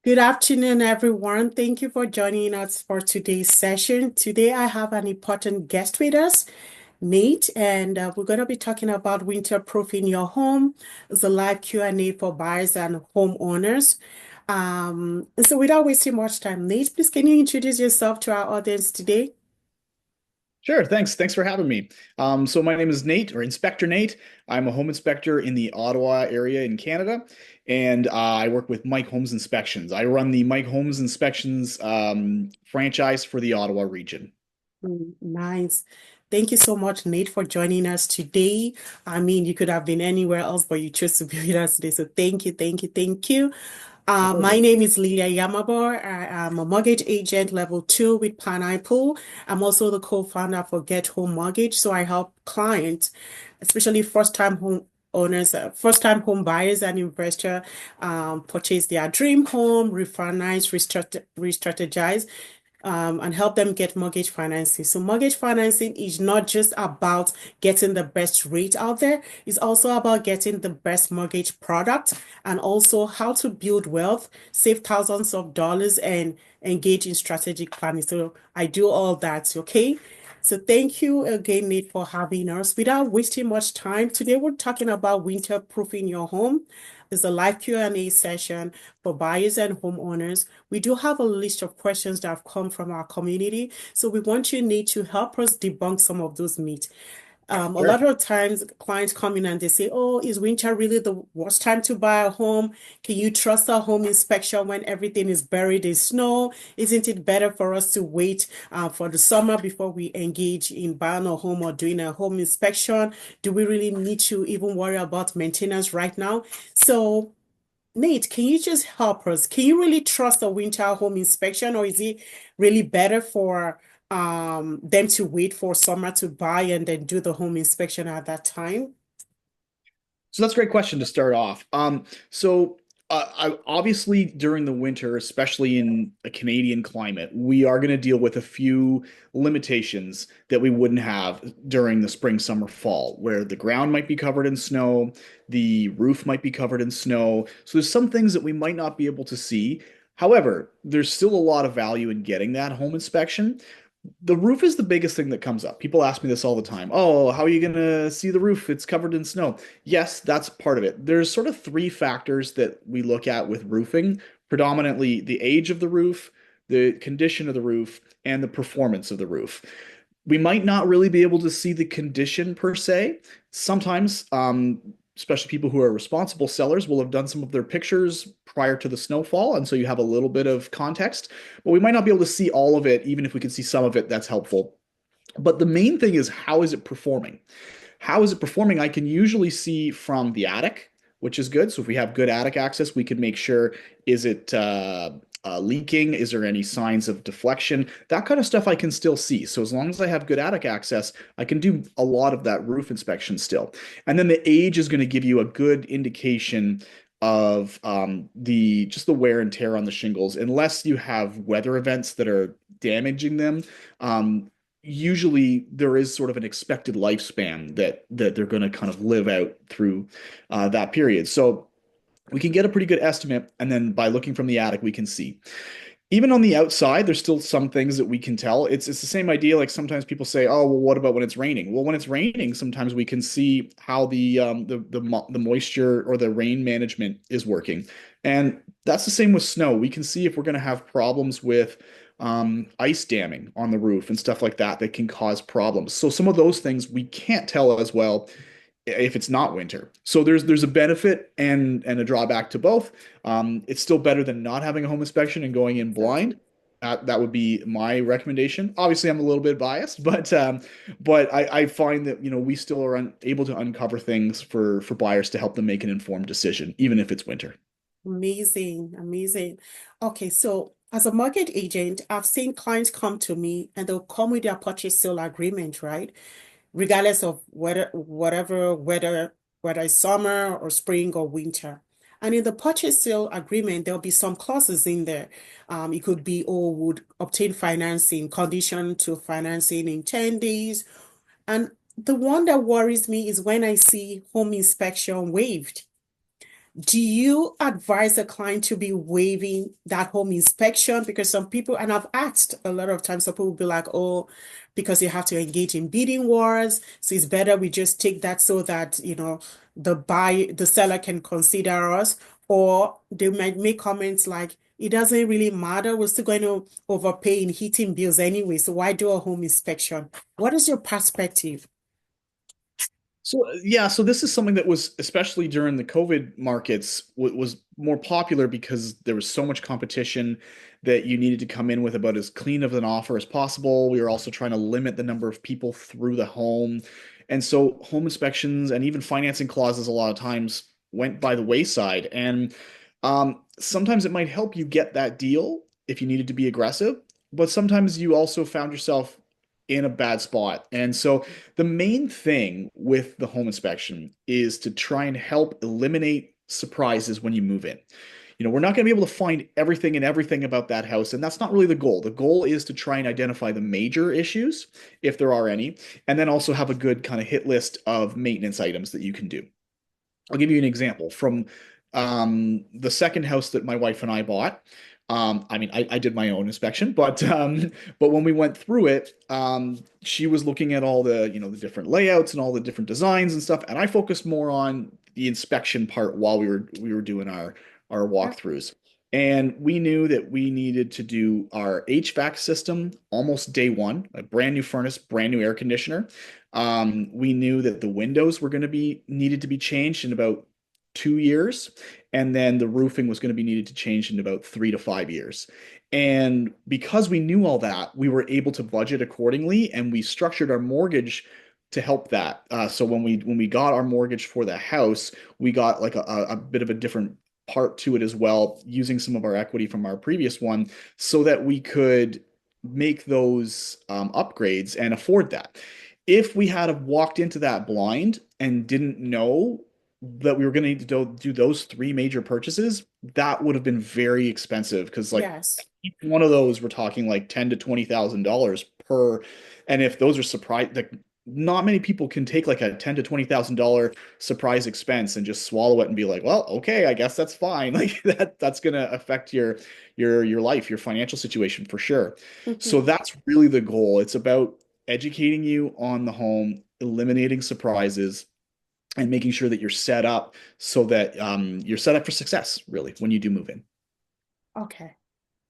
Good afternoon, everyone. Thank you for joining us for today's session. Today, I have an important guest with us, Nate, and we're going to be talking about winter-proofing your home. It's a live Q&A for buyers and homeowners. So without wasting much time, Nate, please can you introduce yourself to our audience today? Sure, thanks. Thanks for having me. So my name is Nate, or Inspector Nate. I'm a home inspector in the Ottawa area in Canada, and I work with Mike Homes Inspections. I run the Mike Homes Inspections franchise for the Ottawa region. Nice. Thank you so much, Nate, for joining us today. I mean, you could have been anywhere else, but you chose to be with us today. So thank you, thank you, thank you. My My pleasure. name is Lilia Yamabor. I am a mortgage agent level two with Pineapple. I'm also the co-founder for Get Home Mortgage. So I help clients, especially first-time home owners, first-time home buyers and investors, purchase their dream home, refinance, re-strategize, and help them get mortgage financing. So mortgage financing is not just about getting the best rate out there. It's also about getting the best mortgage product and also how to build wealth, save thousands of dollars, and engage in strategic planning. So I do all that, okay? So thank you again, Nate, for having us. Without wasting much time, today we're talking about winter-proofing your home. It's a live Q&A session for buyers and homeowners. We do have a list of questions that have come from our community. So we want you, Nate, to help us debunk some of those myths. A lot Sure. of times clients come in and they say, oh, is winter really the worst time to buy a home? Can you trust a home inspection when everything is buried in snow? Isn't it better for us to wait for the summer before we engage in buying a home or doing a home inspection? Do we really need to even worry about maintenance right now? So Nate, can you just help us? Can you really trust a winter home inspection, or is it really better for them to wait for summer to buy and then do the home inspection at that time? So that's a great question to start off. Obviously during the winter, especially in a Canadian climate, we are going to deal with a few limitations that we wouldn't have during the spring, summer, fall, where the ground might be covered in snow, the roof might be covered in snow. So there's some things that we might not be able to see. However, there's still a lot of value in getting that home inspection. The roof is the biggest thing that comes up. People ask me this all the time. Oh, how are you going to see the roof? It's covered in snow. Yes, that's part of it. There's sort of three factors that we look at with roofing, predominantly the age of the roof, the condition of the roof, and the performance of the roof. We might not really be able to see the condition per se. Sometimes, especially people who are responsible sellers will have done some of their pictures prior to the snowfall, and so you have a little bit of context, but we might not be able to see all of it. Even if we can see some of it, that's helpful. But the main thing is, how is it performing? How is it performing? I can usually see from the attic, which is good. So if we have good attic access, we can make sure, is it leaking? Is there any signs of deflection? That kind of stuff I can still see. So as long as I have good attic access, I can do a lot of that roof inspection still. And then the age is going to give you a good indication of the just the wear and tear on the shingles, unless you have weather events that are damaging them. Usually there is sort of an expected lifespan that they're going to kind of live out through that period. So we can get a pretty good estimate, and then by looking from the attic, we can see. Even on the outside, there's still some things that we can tell. It's the same idea. Like sometimes people say, "Oh, well, what about when it's raining?" Well, when it's raining, sometimes we can see how the moisture or the rain management is working, and that's the same with snow. We can see if we're going to have problems with ice damming on the roof and stuff like that that can cause problems. So some of those things we can't tell as well if it's not winter. So there's a benefit and a drawback to both. It's still better than not having a home inspection and going in blind. That would be my recommendation. Obviously, I'm a little bit biased, but I find that we still are able to uncover things for buyers to help them make an informed decision, even if it's winter. Amazing, amazing. Okay, so as a mortgage agent, I've seen clients come to me and they'll come with their purchase sale agreement, right? Regardless of whatever weather, whether it's summer or spring or winter. And in the purchase sale agreement, there'll be some clauses in there. It could be, oh, would obtain financing, condition to financing in 10 days. And the one that worries me is when I see home inspection waived. Do you advise a client to be waiving that home inspection? Because some people, and I've asked a lot of times, some people will be like, oh, because you have to engage in bidding wars, so it's better we just take that so that, the seller can consider us. Or they might make comments like, it doesn't really matter, we're still going to overpay in heating bills anyway, so why do a home inspection? What is your perspective? So yeah, so this is something that was especially during the COVID markets was more popular because there was so much competition that you needed to come in with about as clean of an offer as possible. We were also trying to limit the number of people through the home. And so home inspections and even financing clauses a lot of times went by the wayside. And sometimes it might help you get that deal if you needed to be aggressive, but sometimes you also found yourself in a bad spot. And so the main thing with the home inspection is to try and help eliminate surprises when you move in. We're not going to be able to find everything and everything about that house, and that's not really the goal. The goal is to try and identify the major issues, if there are any, and then also have a good kind of hit list of maintenance items that you can do. I'll give you an example from the second house that my wife and I bought. I mean, I did my own inspection, but when we went through it, she was looking at all the different layouts and all the different designs and stuff, and I focused more on the inspection part while we were doing our walkthroughs. And we knew that we needed to do our HVAC system almost day one, a brand new furnace, brand new air conditioner. We knew that the windows were going to be needed to be changed in about 2 years, and then the roofing was going to be needed to change in about 3 to 5 years. And because we knew all that, we were able to budget accordingly, and we structured our mortgage to help that. So when we got our mortgage for the house, we got like a bit of a different part to it as well, using some of our equity from our previous one, so that we could make those upgrades and afford that. If we had have walked into that blind and didn't know that we were going to need to do those three major purchases, that would have been very expensive because like Yes. each one of those we're talking like $10,000 to $20,000 per. And if those are surprise, like not many people can take like a $10,000 to $20,000 surprise expense and just swallow it and be like, well, okay, I guess that's fine. Like that's going to affect your life, your financial situation for sure. So Mhm. that's really the goal. It's about educating you on the home, eliminating surprises, and making sure that you're set up so that you're set up for success, really, when you do move in. Okay.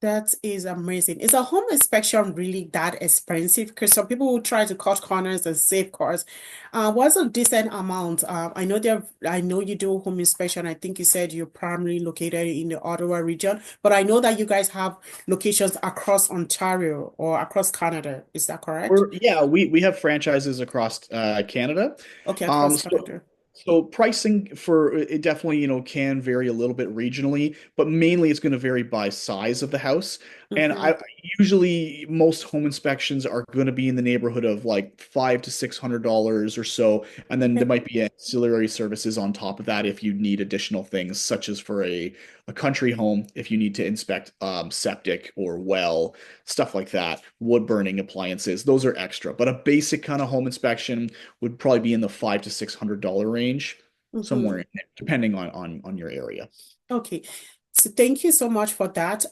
That is amazing. Is a home inspection really that expensive? Because some people will try to cut corners and save costs. What's a decent amount? I know you do home inspection. I think you said you're primarily located in the Ottawa region, but I know that you guys have locations across Ontario or across Canada. Is that correct? Yeah, we have franchises across Canada. Okay, Um, across so Canada. so pricing for it definitely, can vary a little bit regionally, but mainly it's going to vary by size of the house. And Mm-hmm. I usually most home inspections are going to be in the neighborhood of like $500 to $600 or so, and then there Okay. might be ancillary services on top of that if you need additional things, such as for a country home, if you need to inspect septic or well, stuff like that, wood burning appliances, those are extra. But a basic kind of home inspection would probably be in the $500 to $600 range, somewhere Mm-hmm. in there, depending on your area. Okay. So thank you so much for that,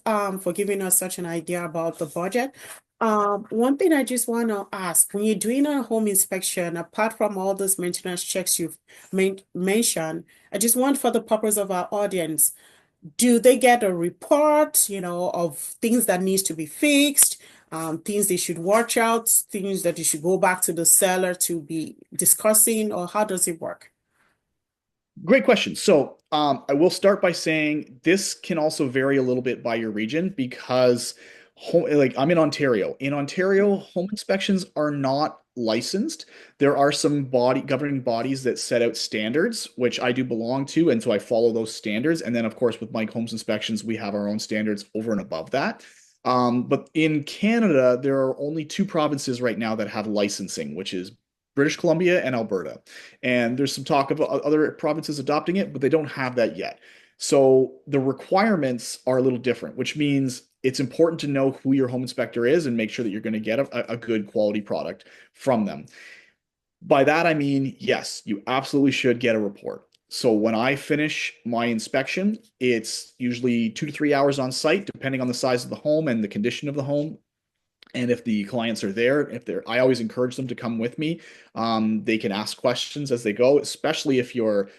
for giving us such an idea about the budget. One thing I just want to ask, when you're doing a home inspection, apart from all those maintenance checks you've mentioned, I just want for the purpose of our audience, do they get a report, of things that needs to be fixed, things they should watch out, things that you should go back to the seller to be discussing, or how does it work? Great question. So, I will start by saying this can also vary a little bit by your region because like I'm in Ontario. In Ontario, home inspections are not licensed. There are some governing bodies that set out standards, which I do belong to, and so I follow those standards. And then, of course, with Mike Homes Inspections, we have our own standards over and above that. But in Canada, there are only two provinces right now that have licensing, which is British Columbia and Alberta. And there's some talk of other provinces adopting it, but they don't have that yet. So the requirements are a little different, which means it's important to know who your home inspector is and make sure that you're going to get a good quality product from them. By that, I mean, yes, you absolutely should get a report. So when I finish my inspection, it's usually 2 to 3 hours on site, depending on the size of the home and the condition of the home. And if the clients are there, if they're, I always encourage them to come with me. They can ask questions as they go, especially if you're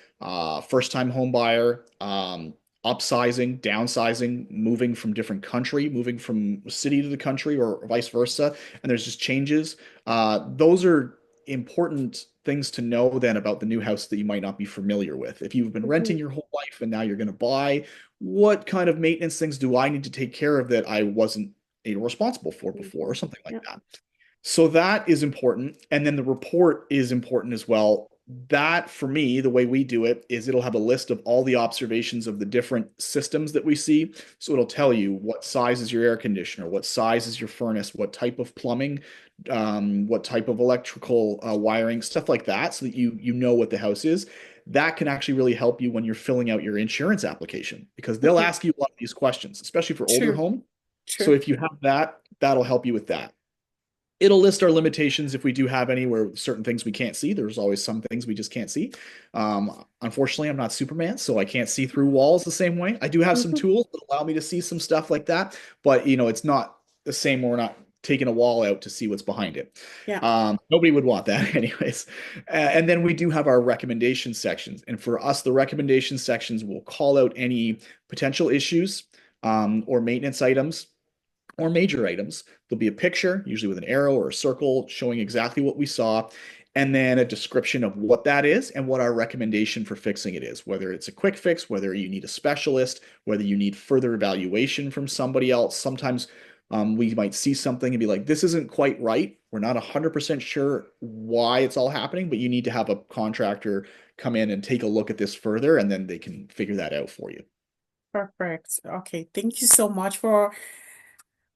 first-time home buyer, upsizing, downsizing, moving from different country, moving from city to the country, or vice versa, and there's just changes. Those are important things to know then about the new house that you might not be familiar with. If you've been renting Mhm. your whole life and now you're going to buy, what kind of maintenance things do I need to take care of that I wasn't responsible for before, or something like Yeah. that. So that is important. And then the report is important as well. That, for me, the way we do it is it'll have a list of all the observations of the different systems that we see. So it'll tell you what size is your air conditioner, what size is your furnace, what type of plumbing, what type of electrical wiring, stuff like that, so that you know what the house is. That can actually really help you when you're filling out your insurance application, because they'll Mhm. ask you a lot of these questions, especially for older True. homes. So True. if you have that, that'll help you with that. It'll list our limitations if we do have any, where certain things we can't see. There's always some things we just can't see. Unfortunately, I'm not Superman, so I can't see through walls the same way. I do have some Mhm. tools that allow me to see some stuff like that, but it's not the same where we're not taking a wall out to see what's behind it. Yeah. Nobody would want that anyways. And then we do have our recommendation sections. And for us, the recommendation sections will call out any potential issues, or maintenance items, or major items. There'll be a picture, usually with an arrow or a circle, showing exactly what we saw, and then a description of what that is and what our recommendation for fixing it is. Whether it's a quick fix, whether you need a specialist, whether you need further evaluation from somebody else. Sometimes we might see something and be like, this isn't quite right. We're not 100% sure why it's all happening, but you need to have a contractor come in and take a look at this further, and then they can figure that out for you. Perfect. Okay. Thank you so much for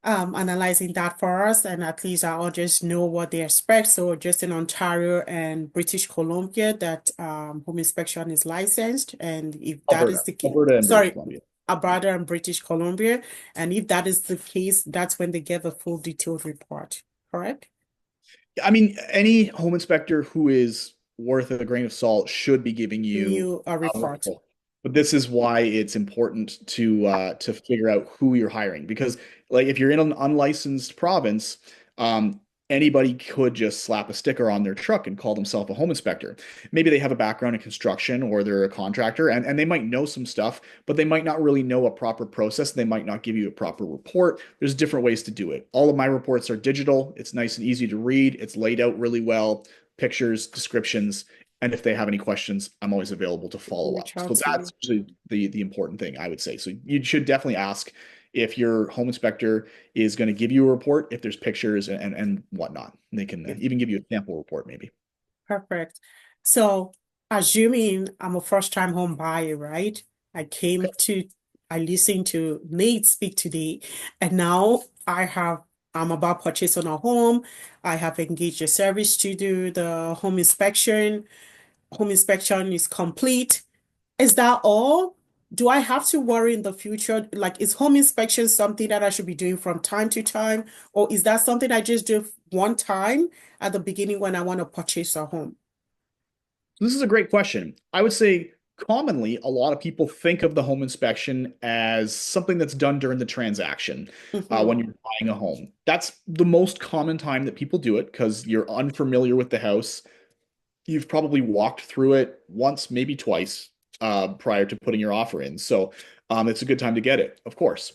analyzing that for us, and at least I'll just know what they expect. So just in Ontario and British Columbia, that home inspection is licensed, and if that is Alberta, the case, Alberta and British sorry, Columbia. Yeah. Alberta and British Columbia, and if that is the case, that's when they get the full detailed report. Correct? I mean, any home inspector who is worth a grain of salt should be giving you New a report. report. But this is why it's important to figure out who you're hiring, because like if you're in an unlicensed province, anybody could just slap a sticker on their truck and call themselves a home inspector. Maybe they have a background in construction, or they're a contractor, and they might know some stuff, but they might not really know a proper process. They might not give you a proper report. There's different ways to do it. All of my reports are digital. It's nice and easy to read. It's laid out really well, pictures, descriptions. And if they have any questions, I'm always available to follow up. Reach out So to you. that's usually the important thing, I would say. So you should definitely ask if your home inspector is going to give you a report, if there's pictures and whatnot. They can Yeah. even give you a sample report, maybe. Perfect. So, assuming I'm a first-time home buyer, right? I came to, I listened to Nate speak today, and now I'm about purchasing a home. I have engaged a service to do the home inspection. Home inspection is complete. Is that all? Do I have to worry in the future? Like, is home inspection something that I should be doing from time to time, or is that something I just do one time at the beginning when I want to purchase a home? This is a great question. I would say commonly a lot of people think of the home inspection as something that's done during the transaction, when Hmm. you're buying a home. That's the most common time that people do it, because you're unfamiliar with the house. You've probably walked through it once, maybe twice, prior to putting your offer in. So it's a good time to get it, of course.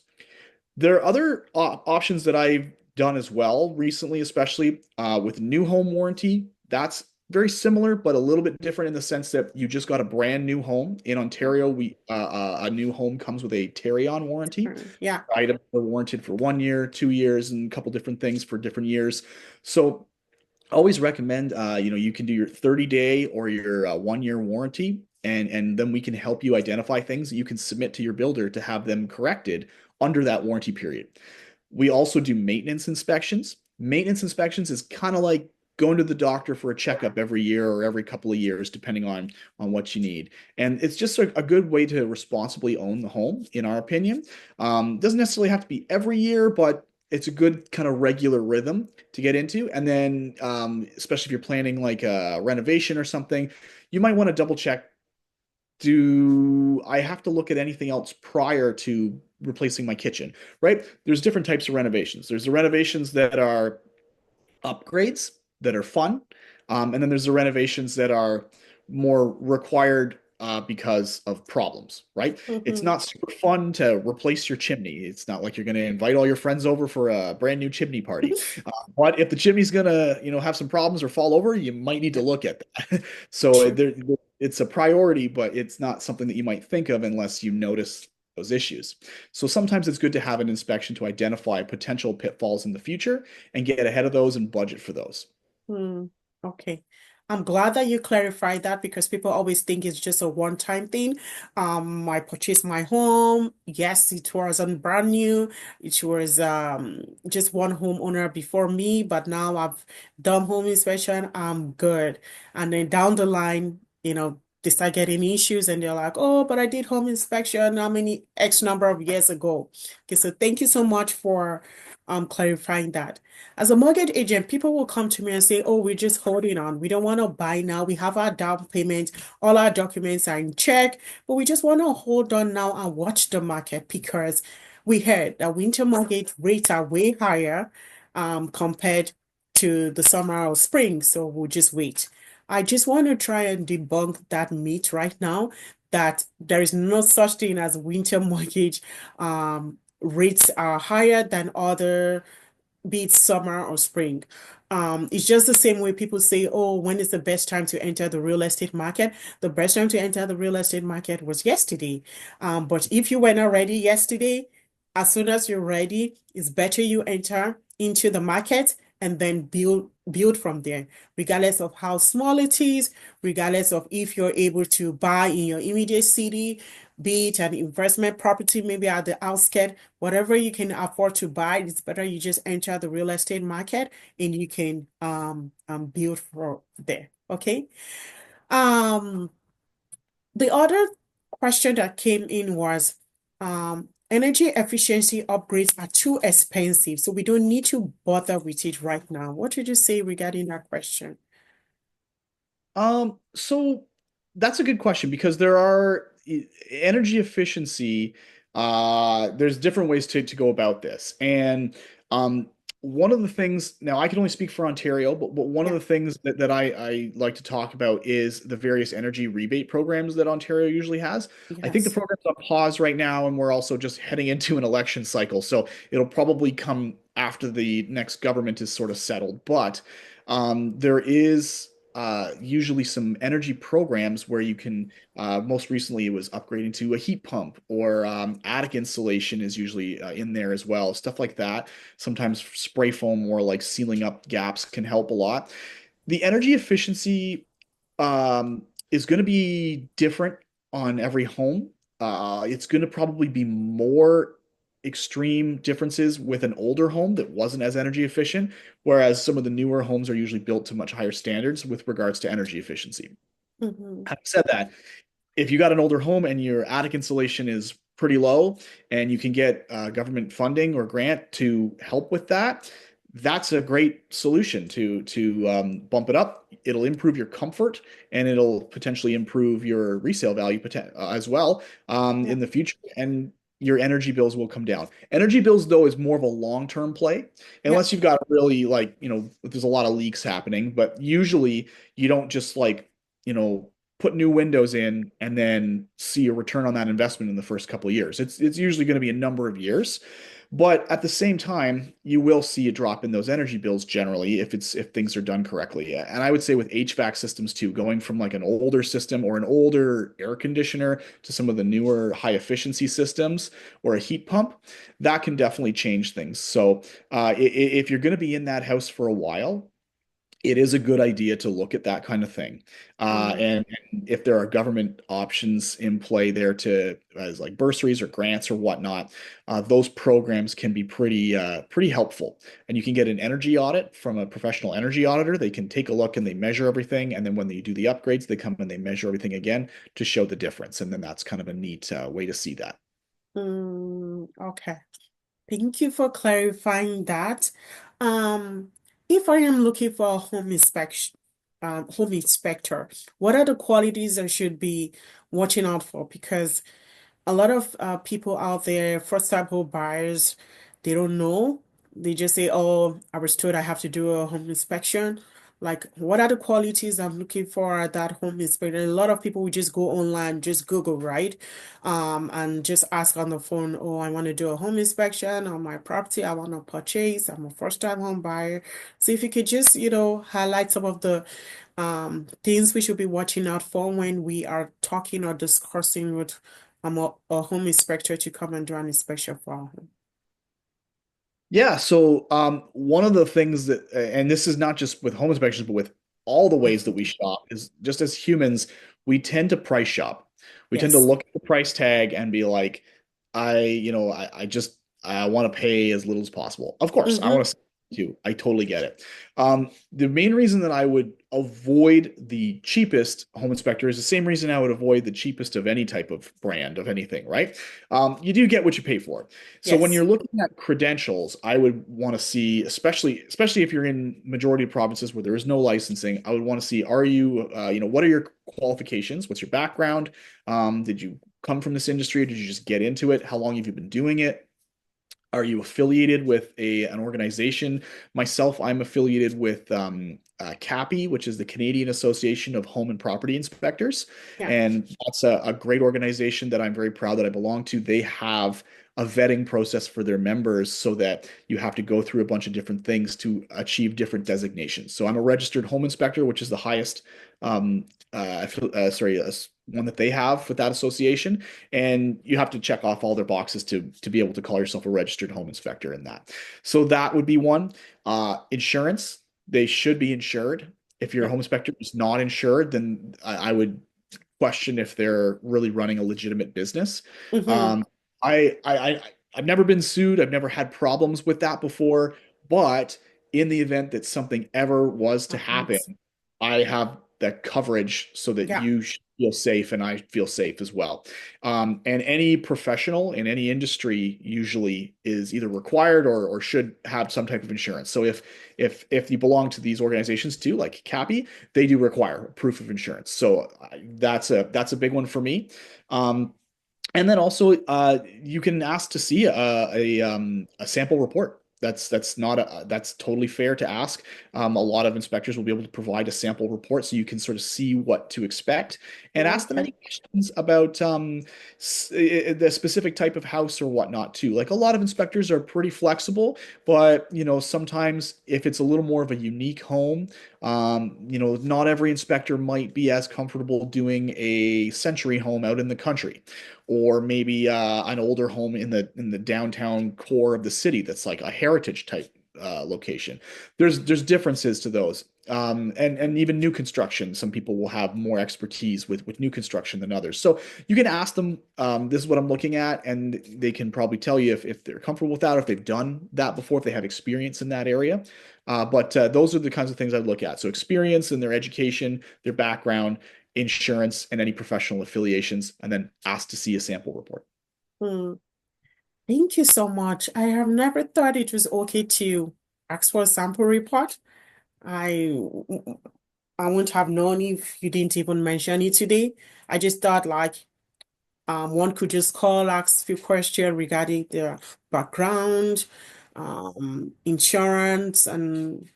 There are other options that I've done as well recently, especially with new home warranty. That's very similar, but a little bit different in the sense that you just got a brand new home. In Ontario, we a new home comes with a Tarion warranty. Yeah, Items are warranted for 1 year, 2 years, and a couple different things for different years. So always recommend, you can do your 30-day or your 1 year warranty, and then we can help you identify things that you can submit to your builder to have them corrected under that warranty period. We also do maintenance inspections. Maintenance inspections is kind of like going to the doctor for a checkup every year or every couple of years, depending on what you need. And it's just a good way to responsibly own the home, in our opinion. Doesn't necessarily have to be every year, but it's a good kind of regular rhythm to get into. And then, especially if you're planning like a renovation or something, you might want to double check do I have to look at anything else prior to replacing my kitchen, right? There's different types of renovations. There's the renovations that are upgrades that are fun. And then there's the renovations that are more required because of problems, right? It's Mm-hmm. not super fun to replace your chimney. It's not like you're going to invite all your friends over for a brand new chimney party. But if the chimney's going to, have some problems or fall over, you might need to look at that. So True. there, it's a priority, but it's not something that you might think of unless you notice those issues. So sometimes it's good to have an inspection to identify potential pitfalls in the future and get ahead of those and budget for those. Hmm. Okay. I'm glad that you clarified that because people always think it's just a one-time thing. I purchased my home. Yes, it wasn't brand new. It was just one homeowner before me, but now I've done home inspection. I'm good. And then down the line, they start getting issues and they're like, oh, but I did home inspection how many X number of years ago. Okay, so thank you so much for clarifying that. As a mortgage agent, people will come to me and say, oh, we're just holding on. We don't want to buy now. We have our down payment. All our documents are in check, but we just want to hold on now and watch the market because we heard that winter mortgage rates are way higher compared to the summer or spring. So we'll just wait. I just want to try and debunk that myth right now that there is no such thing as winter mortgage rates are higher than other be it summer or spring. It's just the same way people say, oh, when is the best time to enter the real estate market? The best time to enter the real estate market was yesterday. But if you were not ready yesterday, as soon as you're ready, it's better you enter into the market and then build from there, regardless of how small it is, regardless of if you're able to buy in your immediate city, be it an investment property, maybe at the outskirts, whatever you can afford to buy, it's better you just enter the real estate market and you can build from there. Okay. Um, the other question that came in was energy efficiency upgrades are too expensive, so we don't need to bother with it right now. What would you say regarding that question? So that's a good question because there are energy efficiency. There's different ways to go about this, and um, one of the things now I can only speak for Ontario, but one of Yeah. the things that I like to talk about is the various energy rebate programs that Ontario usually has. I think the Yes. program's on pause right now, and we're also just heading into an election cycle, so it'll probably come after the next government is sort of settled, but. There is usually some energy programs where you can, most recently it was upgrading to a heat pump or attic insulation is usually in there as well. Stuff like that. Sometimes spray foam or like sealing up gaps can help a lot. The energy efficiency is going to be different on every home. It's going to probably be more extreme differences with an older home that wasn't as energy efficient, whereas some of the newer homes are usually built to much higher standards with regards to energy efficiency. Mm-hmm. Having said that, if you got an older home and your attic insulation is pretty low and you can get government funding or grant to help with that, that's a great solution to bump it up. It'll improve your comfort and it'll potentially improve your resale value as well Yeah. in the future. And your energy bills will come down. Energy bills, though, is more of a long-term play, Yeah. unless you've got really like, there's a lot of leaks happening, but usually you don't just like, put new windows in and then see a return on that investment in the first couple of years. It's usually going to be a number of years, but at the same time, you will see a drop in those energy bills generally if things are done correctly. And I would say with HVAC systems too, going from like an older system or an older air conditioner to some of the newer high efficiency systems or a heat pump, that can definitely change things. So if you're going to be in that house for a while, it is a good idea to look at that kind of thing. Mm. And if there are government options in play there to as like bursaries or grants or whatnot, those programs can be pretty helpful. And you can get an energy audit from a professional energy auditor. They can take a look and they measure everything. And then when they do the upgrades, they come and they measure everything again to show the difference. And then that's kind of a neat way to see that. Okay. Thank you for clarifying that. Um, if I am looking for a home inspection, home inspector? What are the qualities I should be watching out for? Because a lot of people out there, first-time home buyers, they don't know. They just say, "Oh, I was told I have to do a home inspection." Like, what are the qualities I'm looking for at that home inspection? A lot of people will just go online, just Google, right? And just ask on the phone, "Oh, I want to do a home inspection on my property. I want to purchase. I'm a first-time home buyer." So if you could just, highlight some of the things we should be watching out for when we are talking or discussing with a home inspector to come and do an inspection for our home. Yeah, so one of the things that, and this is not just with home inspections, but with all the ways that we shop, is just as humans, we tend to price shop. We tend to Yes. look at the price tag and be like, I want to pay as little as possible. Of course, I want Mm-hmm. to too. I totally get it. The main reason that I would avoid the cheapest home inspector is the same reason I would avoid the cheapest of any type of brand of anything, right? You do get what you pay for. So when Yes. you're looking at credentials, I would want to see, especially if you're in majority of provinces where there is no licensing, I would want to see, are you, what are your qualifications? What's your background? Did you come from this industry? Did you just get into it? How long have you been doing it? Are you affiliated with an organization? Myself, I'm affiliated with CAPI, which is the Canadian Association of Home and Property Inspectors, Yeah. and that's a great organization that I'm very proud that I belong to. They have a vetting process for their members so that you have to go through a bunch of different things to achieve different designations. So I'm a registered home inspector, which is the highest, um, one that they have with that association, and you have to check off all their boxes to be able to call yourself a registered home inspector in that. So that would be one. Insurance, they should be insured. If your Yeah. home inspector is not insured, then I would question if they're really running a legitimate business. Mm-hmm. Um, I've never been sued. I've never had problems with that before. But in the event that something ever was to happen, Happens. I have that coverage so that Yeah. you feel safe and I feel safe as well. And any professional in any industry usually is either required or should have some type of insurance. So if you belong to these organizations too, like CAPI, they do require proof of insurance. So that's a big one for me. And then also, you can ask to see a sample report. That's not that's totally fair to ask. A lot of inspectors will be able to provide a sample report so you can sort of see what to expect and ask them Okay. any questions about the specific type of house or whatnot too. Like a lot of inspectors are pretty flexible, but sometimes if it's a little more of a unique home, not every inspector might be as comfortable doing a century home out in the country or maybe an older home in the downtown core of the city that's like a heritage type location. There's differences to those. And even new construction, some people will have more expertise with new construction than others. So you can ask them, this is what I'm looking at, and they can probably tell you if they're comfortable with that, or if they've done that before, if they have experience in that area. But those are the kinds of things I look at. So experience in their education, their background, insurance, and any professional affiliations, and then ask to see a sample report. Hmm. Thank you so much. I have never thought it was okay to ask for a sample report. I I wouldn't have known if you didn't even mention it today. I just thought like one could just call, ask a few questions regarding their background, insurance, and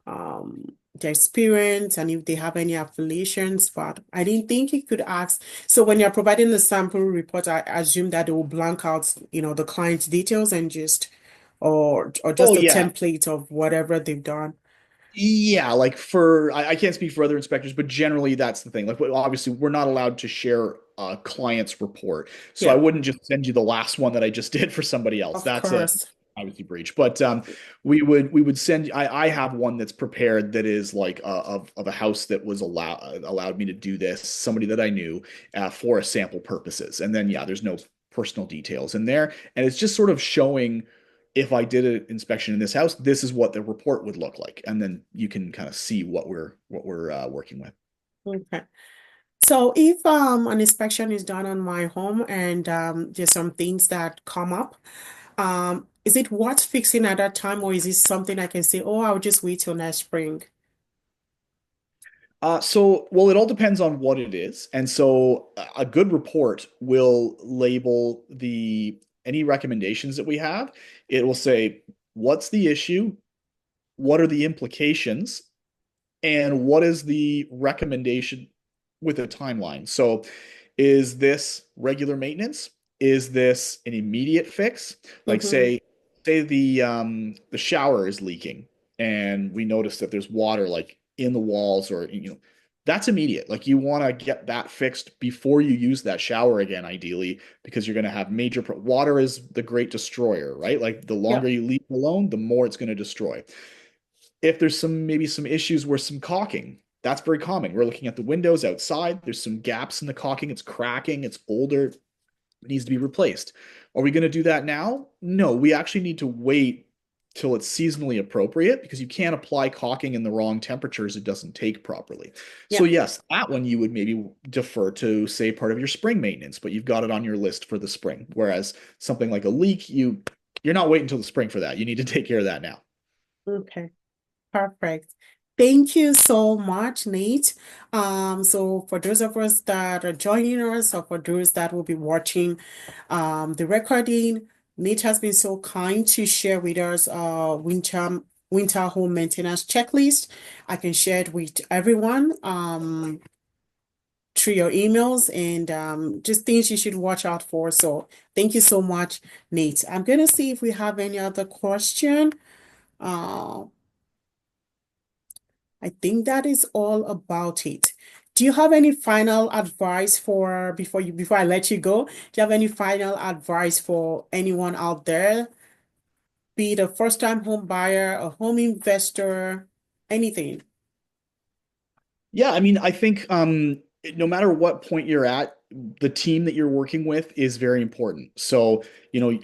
their experience, and if they have any affiliations. But I didn't think you could ask. So when you're providing the sample report, I assume that they will blank out, the client's details and just, or Oh just a yeah, template of whatever they've done. yeah. Like for I can't speak for other inspectors, but generally that's the thing. Like obviously we're not allowed to share a client's report, so I Yeah, wouldn't just send you the last one that I just did for somebody else. of That's a course. privacy breach. But we would send. I have one that's prepared that is like of a house that was allowed me to do this. Somebody that I knew for a sample purposes, and then yeah, there's no personal details in there, and it's just sort of showing if I did an inspection in this house, this is what the report would look like, and then you can kind of see what we're working with. Okay. So if an inspection is done on my home and there's some things that come up, is it worth fixing at that time, or is it something I can say, oh, I'll just wait till next spring? Well, it all depends on what it is. And so a good report will label any recommendations that we have. It will say, what's the issue? What are the implications? And what is the recommendation with a timeline? So is this regular maintenance? Is this an immediate fix? Like Mm-hmm. say the shower is leaking and we notice that there's water like in the walls or that's immediate. Like you want to get that fixed before you use that shower again, ideally, because you're going to have water is the great destroyer, right? Like the Yeah. longer you leave it alone, the more it's going to destroy. If there's maybe some issues where some caulking, that's very common. We're looking at the windows outside. There's some gaps in the caulking. It's cracking. It's older. It needs to be replaced. Are we going to do that now? No, we actually need to wait till it's seasonally appropriate because you can't apply caulking in the wrong temperatures. It doesn't take properly. So Yeah. yes, that one you would maybe defer to say part of your spring maintenance, but you've got it on your list for the spring. Whereas something like a leak, you're not waiting until the spring for that. You need to take care of that now. Okay. Perfect. Thank you so much, Nate. So for those of us that are joining us, or for those that will be watching the recording, Nate has been so kind to share with us winter home maintenance checklist. I can share it with everyone through your emails and just things you should watch out for. So thank you so much, Nate. I'm gonna see if we have any other question. Uh, I think that is all about it. Do you have any final advice for before I let you go? Do you have any final advice for anyone out there, be it a first-time home buyer, a home investor, anything? Yeah, I mean, I think no matter what point you're at, the team that you're working with is very important. So,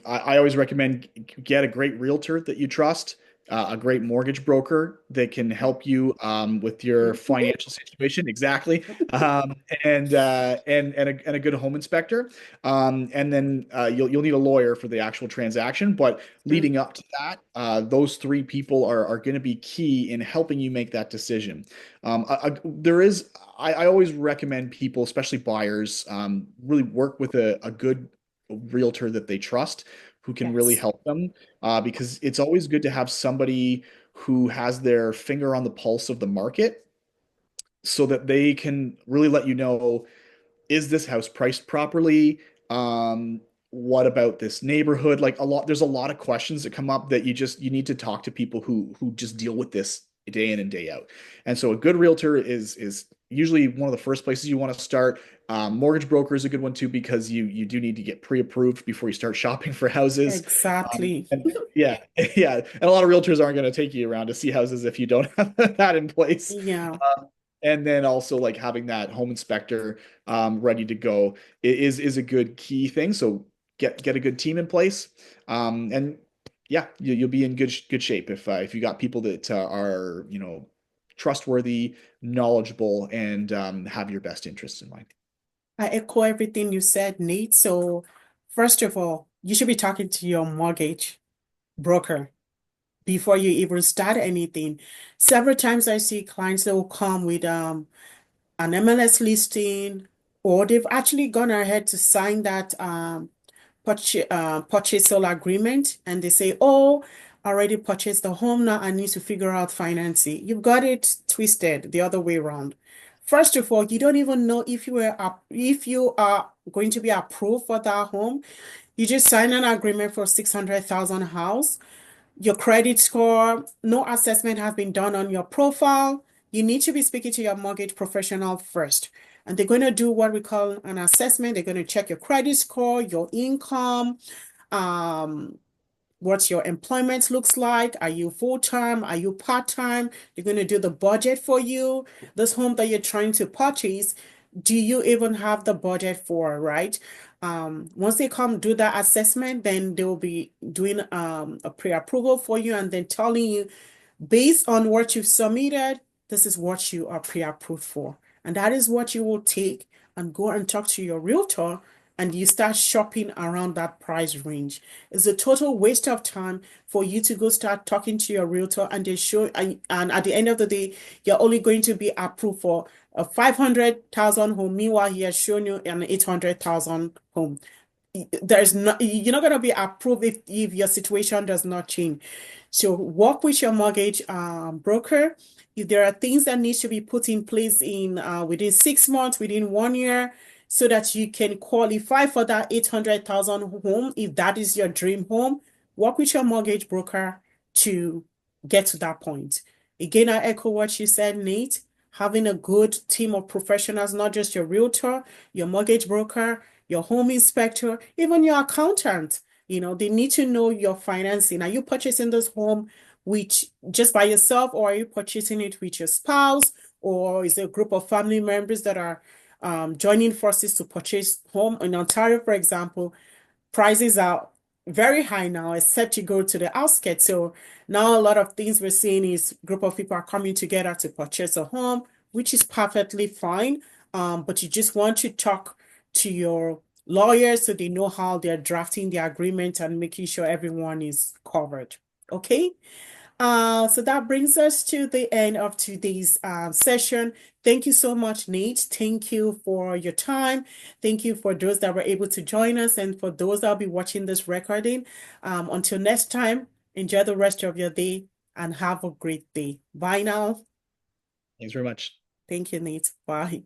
I always recommend get a great realtor that you trust, a great mortgage broker that can help you with your financial situation. Exactly. Um, and a good home inspector. And then you'll need a lawyer for the actual transaction. But leading up to that, those three people are going to be key in helping you make that decision. I always recommend people, especially buyers, really work with a good realtor that they trust who can really Yes, help them because it's always good to have somebody who has their finger on the pulse of the market so that they can really let you know, is this house priced properly? What about this neighborhood? Like there's a lot of questions that come up that you need to talk to people who just deal with this day in and day out. And so a good realtor is usually one of the first places you want to start. Mortgage broker is a good one too because you do need to get pre-approved before you start shopping for houses. exactly. Yeah, yeah, and a lot of realtors aren't going to take you around to see houses if you don't have that in place. Yeah. And then also like having that home inspector ready to go is a good key thing. So get a good team in place, and yeah, you'll be in good shape if you got people that are trustworthy, knowledgeable, and have your best interests in mind. I echo everything you said, Nate. So first of all, you should be talking to your mortgage broker before you even start anything. Several times I see clients that will come with an MLS listing, or they've actually gone ahead to sign that purchase sale agreement, and they say, "Oh, I already purchased the home. Now I need to figure out financing." You've got it twisted the other way around. First of all, you don't even know if you are going to be approved for that home. You just sign an agreement for 600,000 house. Your credit score, no assessment has been done on your profile. You need to be speaking to your mortgage professional first. And they're going to do what we call an assessment. They're going to check your credit score, your income, um, what your employment looks like. Are you full-time? Are you part-time? They're going to do the budget for you. This home that you're trying to purchase, do you even have the budget for, right? Once they come do that assessment, then they will be doing a pre-approval for you and then telling you, based on what you've submitted, this is what you are pre-approved for. And that is what you will take and go and talk to your realtor and you start shopping around that price range. It's a total waste of time for you to go start talking to your realtor and they show, and at the end of the day, you're only going to be approved for a 500,000 home. Meanwhile, he has shown you an 800,000 home. There's not, you're not going to be approved if your situation does not change. So work with your mortgage broker. If there are things that needs to be put in place in within 6 months, within 1 year, so that you can qualify for that 800,000 home, if that is your dream home, work with your mortgage broker to get to that point. Again, I echo what you said, Nate. Having a good team of professionals, not just your realtor, your mortgage broker, your home inspector, even your accountant. They need to know your financing. Are you purchasing this home with just by yourself, or are you purchasing it with your spouse, or is it a group of family members that are joining forces to purchase home? In Ontario, for example, prices are very high now, except you go to the outskirts. So now a lot of things we're seeing is group of people are coming together to purchase a home, which is perfectly fine. But you just want to talk to your lawyers so they know how they're drafting the agreement and making sure everyone is covered. Okay? So that brings us to the end of today's session. Thank you so much, Nate. Thank you for your time. Thank you for those that were able to join us and for those that will be watching this recording. Until next time, enjoy the rest of your day and have a great day. Bye now. Thanks very much. Thank you, Nate. Bye.